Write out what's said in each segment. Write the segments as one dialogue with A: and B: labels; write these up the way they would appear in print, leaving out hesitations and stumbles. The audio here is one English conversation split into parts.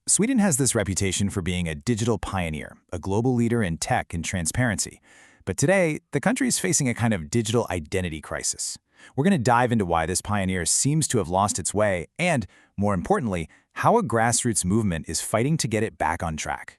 A: Sweden has this reputation for being a digital pioneer, a global leader in tech and transparency. But today, the country is facing a kind of digital identity crisis. We're going to dive into why this pioneer seems to have lost its way and, more importantly, how a grassroots movement is fighting to get it back on track.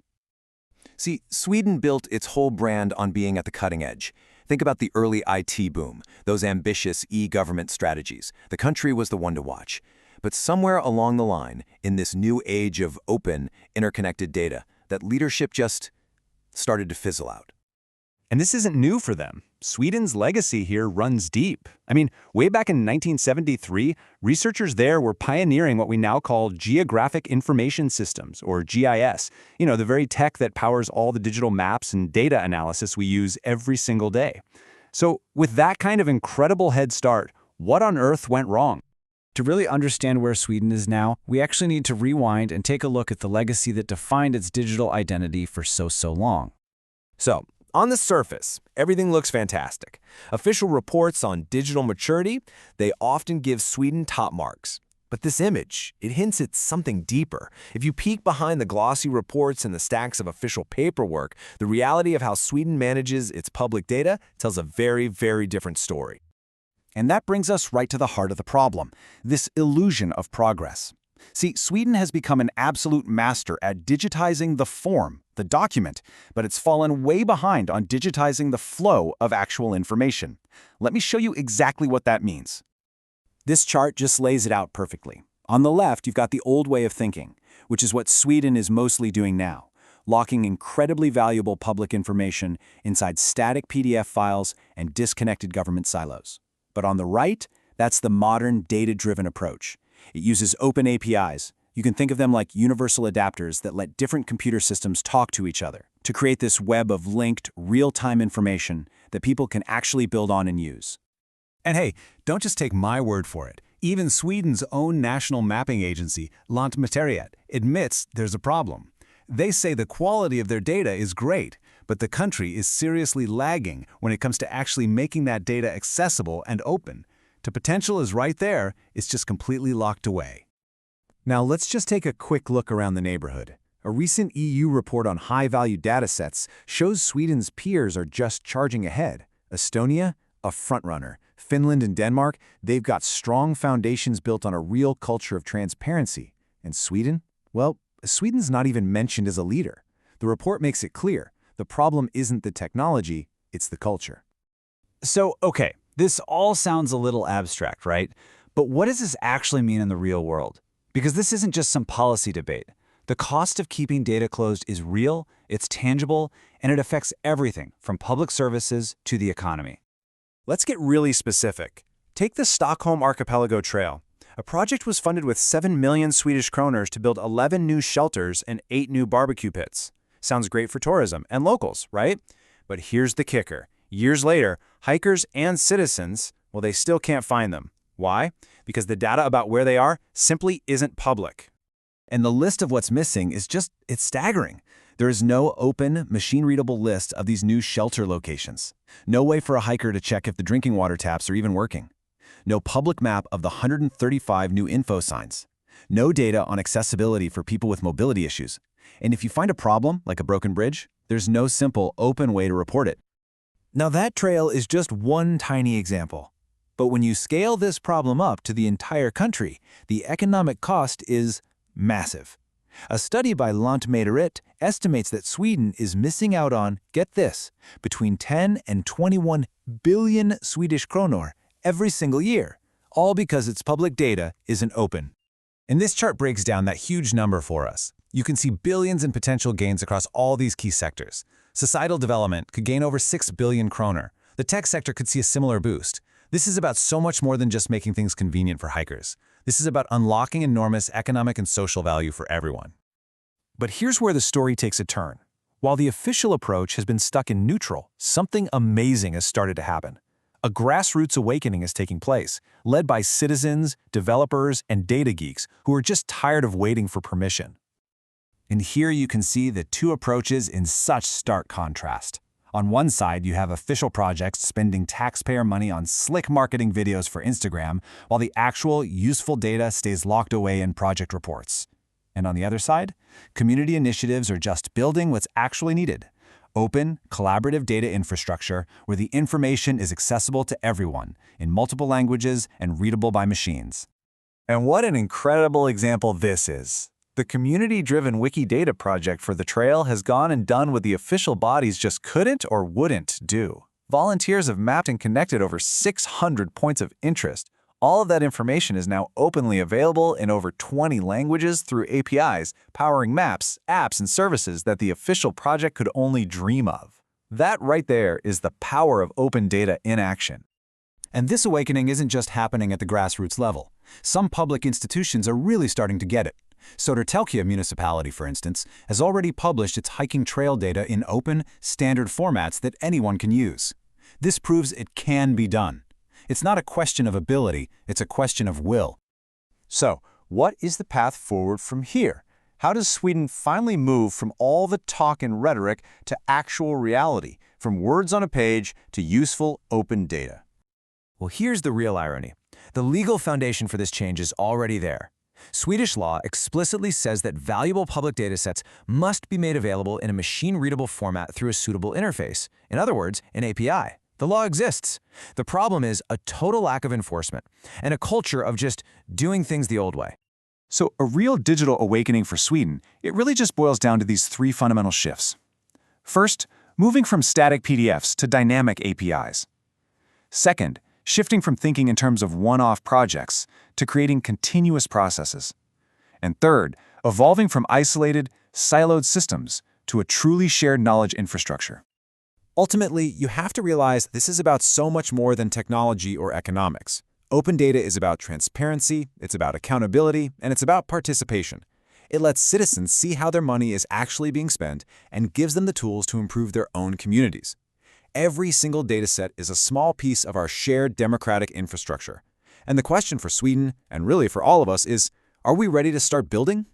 B: See, Sweden built its whole brand on being at the cutting edge. Think about the early IT boom, those ambitious e-government strategies. The country was the one to watch. But somewhere along the line, in this new age of open, interconnected data, that leadership just started to fizzle out.
C: And this isn't new for them. Sweden's legacy here runs deep. Way back in 1973, researchers there were pioneering what we now call Geographic Information Systems, or GIS, the very tech that powers all the digital maps and data analysis we use every single day. So with that kind of incredible head start, what on earth went wrong?
A: To really understand where Sweden is now, we actually need to rewind and take a look at the legacy that defined its digital identity for so long.
D: So, on the surface, everything looks fantastic. Official reports on digital maturity, they often give Sweden top marks. But this image, it hints at something deeper. If you peek behind the glossy reports and the stacks of official paperwork, the reality of how Sweden manages its public data tells a very, very different story.
A: And that brings us right to the heart of the problem, this illusion of progress. See, Sweden has become an absolute master at digitizing the form, the document, but it's fallen way behind on digitizing the flow of actual information. Let me show you exactly what that means. This chart just lays it out perfectly. On the left, you've got the old way of thinking, which is what Sweden is mostly doing now, locking incredibly valuable public information inside static PDF files and disconnected government silos. But on the right, that's the modern data-driven approach. It uses open APIs. You can think of them like universal adapters that let different computer systems talk to each other to create this web of linked, real-time information that people can actually build on and use.
E: And hey, don't just take my word for it. Even Sweden's own national mapping agency, Lantmäteriet, admits there's a problem. They say the quality of their data is great, but the country is seriously lagging when it comes to actually making that data accessible and open. The potential is right there, it's just completely locked away.
A: Now let's just take a quick look around the neighborhood. A recent EU report on high-value datasets shows Sweden's peers are just charging ahead. Estonia, a frontrunner. Finland and Denmark, they've got strong foundations built on a real culture of transparency. And Sweden? Well, Sweden's not even mentioned as a leader. The report makes it clear. The problem isn't the technology, it's the culture.
F: So, okay, this all sounds a little abstract, right? But what does this actually mean in the real world? Because this isn't just some policy debate. The cost of keeping data closed is real, it's tangible, and it affects everything from public services to the economy.
D: Let's get really specific. Take the Stockholm Archipelago Trail. A project was funded with 7 million Swedish kroners to build 11 new shelters and 8 new barbecue pits. Sounds great for tourism and locals, right? But here's the kicker. Years later, hikers and citizens, well, they still can't find them. Why? Because the data about where they are simply isn't public.
A: And the list of what's missing is it's staggering. There is no open, machine-readable list of these new shelter locations. No way for a hiker to check if the drinking water taps are even working. No public map of the 135 new info signs. No data on accessibility for people with mobility issues. And if you find a problem, like a broken bridge, there's no simple, open way to report it. Now that trail is just one tiny example. But when you scale this problem up to the entire country, the economic cost is massive. A study by Lantmäteriet estimates that Sweden is missing out on, get this, between 10 and 21 billion Swedish kronor every single year, all because its public data isn't open. And this chart breaks down that huge number for us. You can see billions in potential gains across all these key sectors. Societal development could gain over 6 billion kroner. The tech sector could see a similar boost. This is about so much more than just making things convenient for hikers. This is about unlocking enormous economic and social value for everyone. But here's where the story takes a turn. While the official approach has been stuck in neutral, something amazing has started to happen. A grassroots awakening is taking place, led by citizens, developers, and data geeks who are just tired of waiting for permission. And here you can see the two approaches in such stark contrast. On one side, you have official projects spending taxpayer money on slick marketing videos for Instagram, while the actual, useful data stays locked away in project reports. And on the other side, community initiatives are just building what's actually needed. Open, collaborative data infrastructure where the information is accessible to everyone in multiple languages and readable by machines.
C: And what an incredible example this is. The community-driven Wikidata project for the trail has gone and done what the official bodies just couldn't or wouldn't do. Volunteers have mapped and connected over 600 points of interest. All of that information is now openly available in over 20 languages through APIs, powering maps, apps, and services that the official project could only dream of. That right there is the power of open data in action.
F: And this awakening isn't just happening at the grassroots level. Some public institutions are really starting to get it. Södertälje municipality, for instance, has already published its hiking trail data in open, standard formats that anyone can use. This proves it can be done. It's not a question of ability, it's a question of will.
C: So, what is the path forward from here? How does Sweden finally move from all the talk and rhetoric to actual reality, from words on a page to useful open data?
B: Well, here's the real irony. The legal foundation for this change is already there. Swedish law explicitly says that valuable public datasets must be made available in a machine-readable format through a suitable interface. In other words, an API. The law exists. The problem is a total lack of enforcement and a culture of just doing things the old way.
C: So a real digital awakening for Sweden, it really just boils down to these three fundamental shifts. First, moving from static PDFs to dynamic APIs. Second, shifting from thinking in terms of one-off projects to creating continuous processes. And third, evolving from isolated, siloed systems to a truly shared knowledge infrastructure.
A: Ultimately, you have to realize this is about so much more than technology or economics. Open data is about transparency, it's about accountability, and it's about participation. It lets citizens see how their money is actually being spent and gives them the tools to improve their own communities. Every single dataset is a small piece of our shared democratic infrastructure. And the question for Sweden, and really for all of us, is, are we ready to start building?